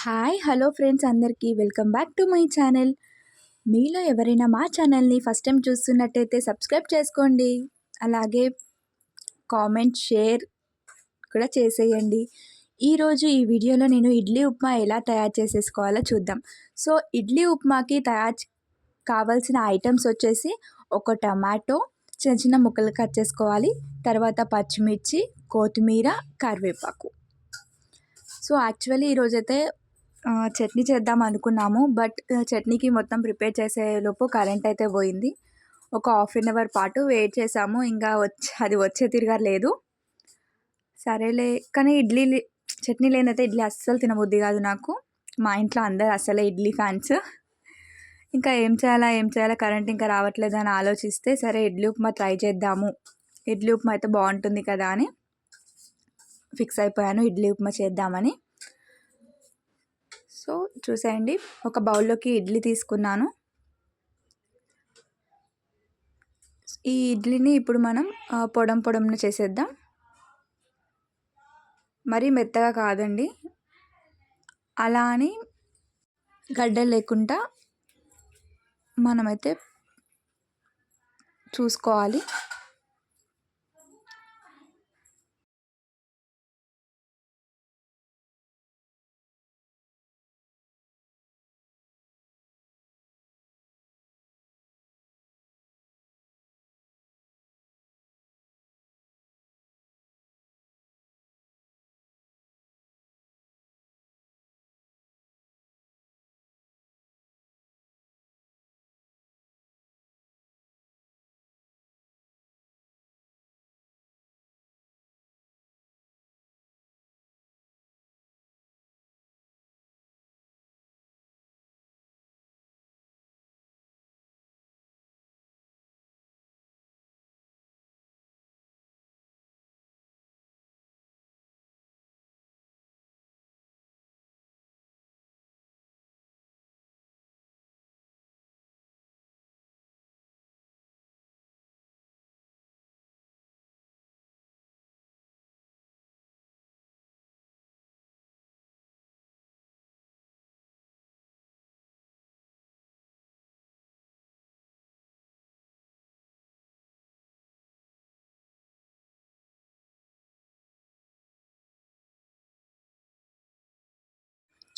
Hi hello friends అందరికీ welcome back to my channel. మీలో ఎవరైనా మా ఛానల్ని ఫస్ట్ టైం చూస్తున్నట్టయితే సబ్స్క్రైబ్ చేసుకోండి. అలాగే కామెంట్ షేర్ కూడా చేసేయండి. ఈరోజు ఈ వీడియోలో నేను ఇడ్లీ ఉప్మా ఎలా తయారు చేసేసుకోవాలో చూద్దాం. సో ఇడ్లీ ఉప్మాకి కావాల్సిన ఐటమ్స్ వచ్చేసి ఒక టమాటో చిన్న చిన్న ముక్కలు కట్ చేసుకోవాలి. తర్వాత పచ్చిమిర్చి, కొత్తిమీర, కరివేపాకు. సో యాక్చువల్లీ ఈరోజైతే చట్నీ చేద్దాం అనుకున్నాము. బట్ చట్నీకి మొత్తం ప్రిపేర్ చేసేలోపు కరెంట్ అయితే పోయింది. ఒక హాఫ్ అన్ అవర్ పాటు వెయిట్ చేసాము. ఇంకా అది వచ్చే తిరగలేదు. సరేలే కానీ చట్నీ లేనైతే ఇడ్లీ అస్సలు తినబుద్ధి కాదు నాకు. మా ఇంట్లో అందరు అసలే ఇడ్లీ ఫ్యాన్స్. ఇంకా ఏం చేయాలా కరెంట్ ఇంకా రావట్లేదు అని ఆలోచిస్తే సరే ఇడ్లీ ఉప్మా ట్రై చేద్దాము, ఇడ్లీ ఉప్మా అయితే బాగుంటుంది కదా అని ఫిక్స్ అయిపోయాను ఇడ్లీ ఉప్మా చేద్దామని. సో చూసేయండి, ఒక బౌల్లోకి ఇడ్లీ తీసుకున్నాను. ఈ ఇడ్లీని ఇప్పుడు మనం పొడంన చేసేద్దాం. మరీ మెత్తగా కాదండి, అలా అని గడ్డలు లేకుండా మనమైతే చూసుకోవాలి.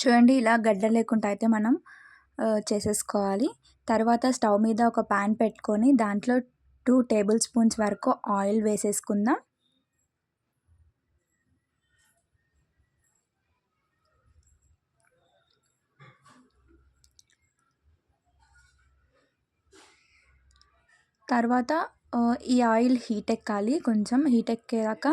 చూడండి, ఇలా గడ్డ లేకుండా అయితే మనం చేసేసుకోవాలి. తర్వాత స్టవ్ మీద ఒక ప్యాన్ పెట్టుకొని దాంట్లో 2 టేబుల్ స్పూన్స్ వరకు ఆయిల్ వేసేసుకుందాం. తర్వాత ఈ ఆయిల్ హీట్ ఎక్కాలి. కొంచెం హీట్ ఎక్కాక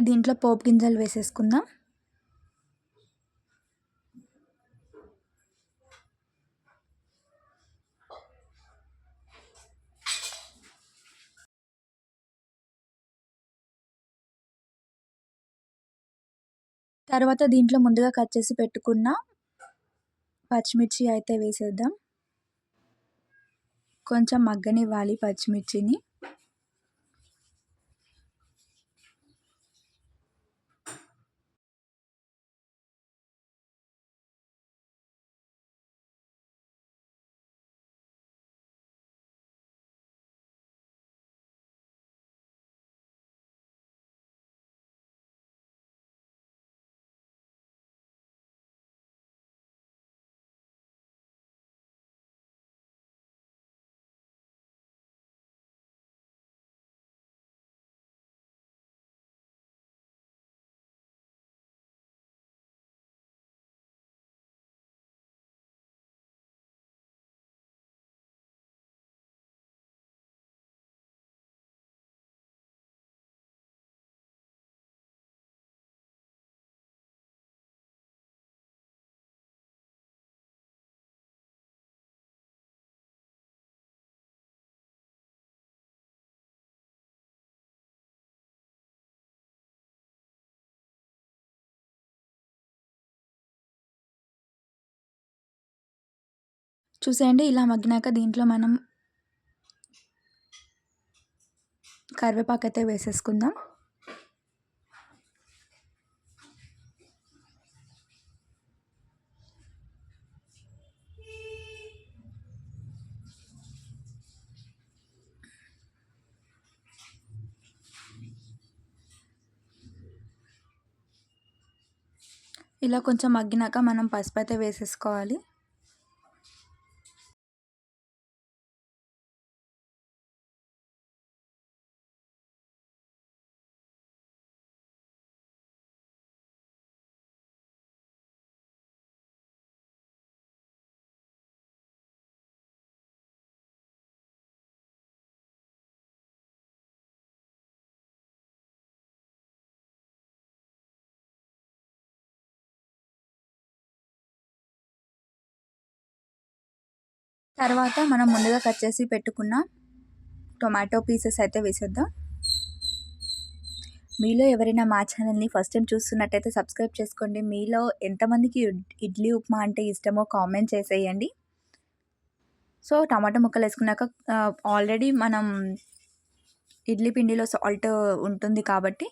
దీంట్లో పోపు గింజలు వేసేసుకుందాం. తర్వాత దీంట్లో ముందుగా కట్ చేసి పెట్టుకున్న పచ్చిమిర్చి అయితే వేసేద్దాం. కొంచెం మగ్గనివ్వాలి పచ్చిమిర్చిని. చూసేయండి ఇలా మగ్గినాక దీంట్లో మనం కరివేపాకైతే వేసేసుకుందాం. ఇలా కొంచెం మగ్గినాక మనం పసుపైతే వేసేసుకోవాలి. తర్వాత మనం ముందుగా కట్ చేసి పెట్టుకున్న టొమాటో పీసెస్ అయితే వేసేద్దాం. మీలో ఎవరైనా మా ఛానల్ని ఫస్ట్ టైం చూస్తున్నట్టయితే సబ్స్క్రైబ్ చేసుకోండి. మీలో ఎంతమందికి ఇడ్లీ ఉప్మా అంటే ఇష్టమో కామెంట్ చేసేయండి. సో టమాటా ముక్కలు వేసుకున్నాక ఆల్రెడీ మనం ఇడ్లీ పిండిలో సాల్ట్ ఉంటుంది కాబట్టి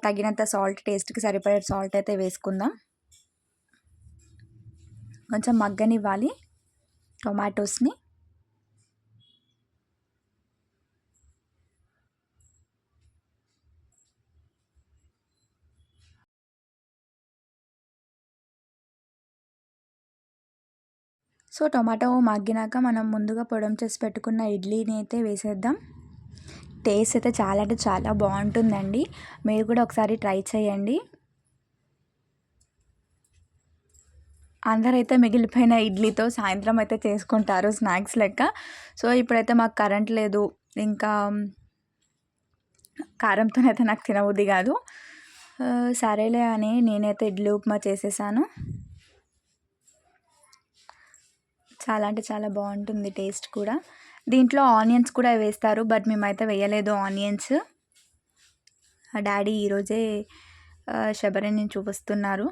తగినంత సాల్ట్, టేస్ట్కి సరిపడే సాల్ట్ అయితే వేసుకుందాం. కొంచెం మగ్గనివ్వాలి టొమాటోస్ని. సో టొమాటో మగ్గినాక మనం ముందుగా పొడి చేసి పెట్టుకున్న ఇడ్లీని అయితే వేసేద్దాం. టేస్ట్ అయితే చాలా అంటే చాలా బాగుంటుందండి. మీరు కూడా ఒకసారి ట్రై చేయండి. అందరైతే మిగిలిపోయిన ఇడ్లీతో సాయంత్రం అయితే చేసుకుంటారు స్నాక్స్ లెక్క. సో ఇప్పుడైతే మాకు కరెంట్ లేదు, ఇంకా కారంతోనైతే నాకు తినబుద్ధి కాదు. సరేలే అని నేనైతే ఇడ్లీ ఉప్మా చేసేసాను. చాలా అంటే చాలా బాగుంటుంది టేస్ట్ కూడా. దీంట్లో ఆనియన్స్ కూడా వేస్తారు, బట్ మేమైతే వేయలేదు ఆనియన్స్. డాడీ ఈరోజే శబరిని చూపిస్తున్నారు,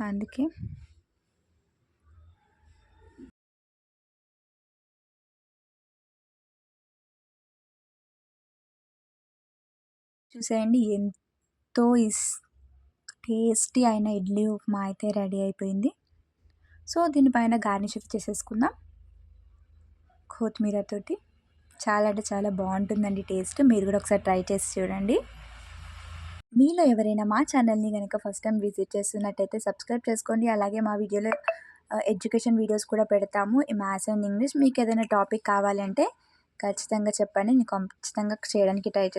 అందుకే. చూసేయండి ఎంతో టేస్టీ అయిన ఇడ్లీ ఉప్మా అయితే రెడీ అయిపోయింది. సో దీనిపైన గార్నిష్ చేసేసుకుందాం కొత్తిమీరతోటి. చాలా అంటే చాలా బాగుంటుందండి టేస్ట్. మీరు కూడా ఒకసారి ట్రై చేసి చూడండి. మీలో ఎవరైనా మా ఛానల్ని కనుక ఫస్ట్ టైం విజిట్ చేస్తున్నట్టయితే సబ్స్క్రైబ్ చేసుకోండి. అలాగే మా వీడియోలో ఎడ్యుకేషన్ వీడియోస్ కూడా పెడతాము, ఈ మ్యాథ్స్ అండ్ ఇంగ్లీష్. మీకు ఏదైనా టాపిక్ కావాలంటే ఖచ్చితంగా చెప్పండి, నేను ఖచ్చితంగా చేయడానికి ట్రై చేస్తాను.